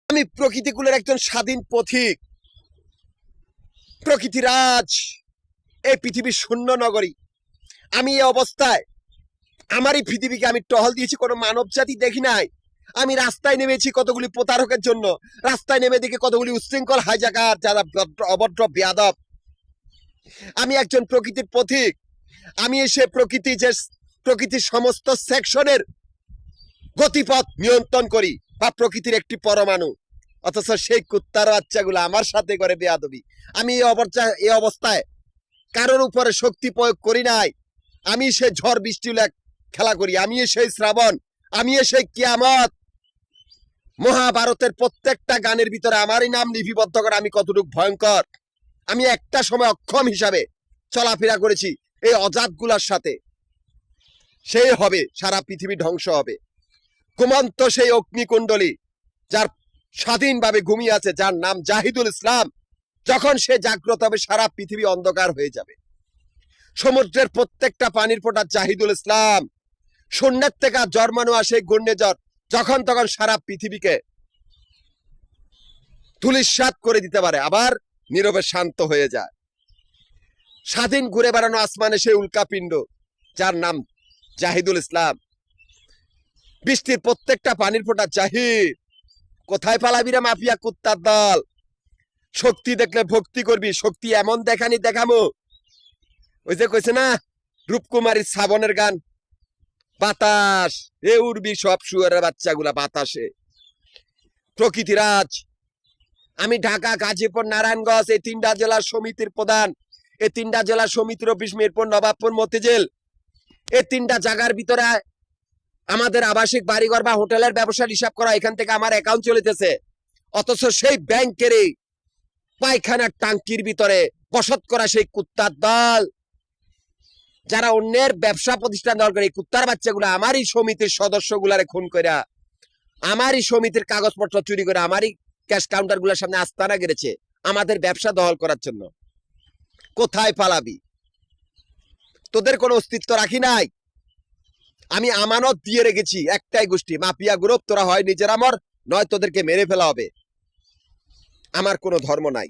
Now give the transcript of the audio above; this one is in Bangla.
আমি প্রকৃতিকুলের একজন স্বাধীন পথিক, প্রকৃতিরাজ, এই পৃথিবীর শূন্য নগরী। আমি এই অবস্থায় আমারই পৃথিবীকে আমি টহল দিয়েছি, কোনো মানব জাতি দেখি নাই। আমি রাস্তায় নেমেছি কতগুলি প্রতারকের জন্য, রাস্তায় নেমে দেখি কতগুলি উশৃঙ্খল হাইজাকার, যারা অভদ্র বেয়াদব। আমি একজন প্রকৃতির পথিক। আমি এসে প্রকৃতির সমস্ত সেকশনের গতিপথ নিয়ন্ত্রণ করি, বা প্রকৃতির একটি পরমাণু। অথচ সেই কুত্তার বাচ্চাগুলো আমার সাথে করে বেয়াদবি। আমি এই অবস্থায় কারোর উপরে শক্তি প্রয়োগ করি নাই। আমি সেই ঝড় বৃষ্টি খেলা করি, আমি সেই শ্রাবণ, আমি সেই কিয়ামত। মহাভারতের প্রত্যেকটা গানের ভিতরে আমারই নাম লিপিবদ্ধ করে আমি কতটুকু ভয়ঙ্কর। আমি একটা সময় অক্ষম হিসাবে চলাফেরা করেছি এই অজাতগুলার সাথে। সেই হবে, সারা পৃথিবী ধ্বংস হবে। ঘুমন্ত সেই অগ্নিকুণ্ডলী, যার স্বাধীনভাবে ঘুমিয়ে আছে, যার নাম জাহিদুল ইসলাম, যখন সে জাগ্রত হবে সারা পৃথিবী অন্ধকার হয়ে যাবে। সমুদ্রের প্রত্যেকটা পানির ফোঁটা জাহিদুল ইসলাম। শূন্যের থেকে জন্মানো আসে ঘূর্ণিঝড়, যখন তখন সারা পৃথিবীকে ধূলিসাৎ করে দিতে পারে, আবার নীরবে শান্ত হয়ে যায়। স্বাধীন ঘুরে বেড়ানো আসমানে সেই উল্কাপিণ্ড, যার নাম জাহিদুল ইসলাম। বৃষ্টির প্রত্যেকটা পানির ফোঁটা জাহিদ। কোথায় পালাবি রে মাফিয়া কুত্তার দল? শক্তি দেখলে ভক্তি করবি, শক্তি এমন দেখামো। ওই যে কইছে না রূপকুমারীর শ্রাবণের গান, বাতাস এ উড়বি সব শুয়ারের বাচ্চাগুলা বাতাসে। প্রকৃতিরাজ আমি। ঢাকা, গাজীপুর, নারায়ণগঞ্জ এই তিনটা জেলার সমিতির প্রধান। এই তিনটা জেলার সমিতির অফিস মিরপুর, নবাবপুর, মতিঝিল। এই তিনটা জায়গার ভিতরে আমাদের আবাসিক বাড়িঘর বা হোটেলের ব্যবসার হিসাব করা, এখান থেকে আমার অ্যাকাউন্ট চলিতেছে। অথচ সেই ব্যাংকের এই পায়খানার টাঙ্কির ভিতরে বসত করা সেই কুত্তার দল, যারা অন্যের ব্যবসা প্রতিষ্ঠান দল করে, এই কুত্তার বাচ্চাগুলো আমারই সমিতির সদস্যগুলারে খুন করে, আমারই সমিতির কাগজপত্র চুরি করে, আমারই ক্যাশ কাউন্টার গুলার সামনে আস্তানা গেড়েছে আমাদের ব্যবসা দখল করার জন্য। কোথায় পালাবি? তোদের কোনো অস্তিত্ব রাখি নাই। আমি আমানত দিয়ে রেখেছি একটাই গোষ্ঠী, মাফিয়া গ্রুপ। তোরা হয় নিজেরা মর, নয় তোদেরকে মেরে ফেলা হবে। আমার কোনো ধর্ম নাই।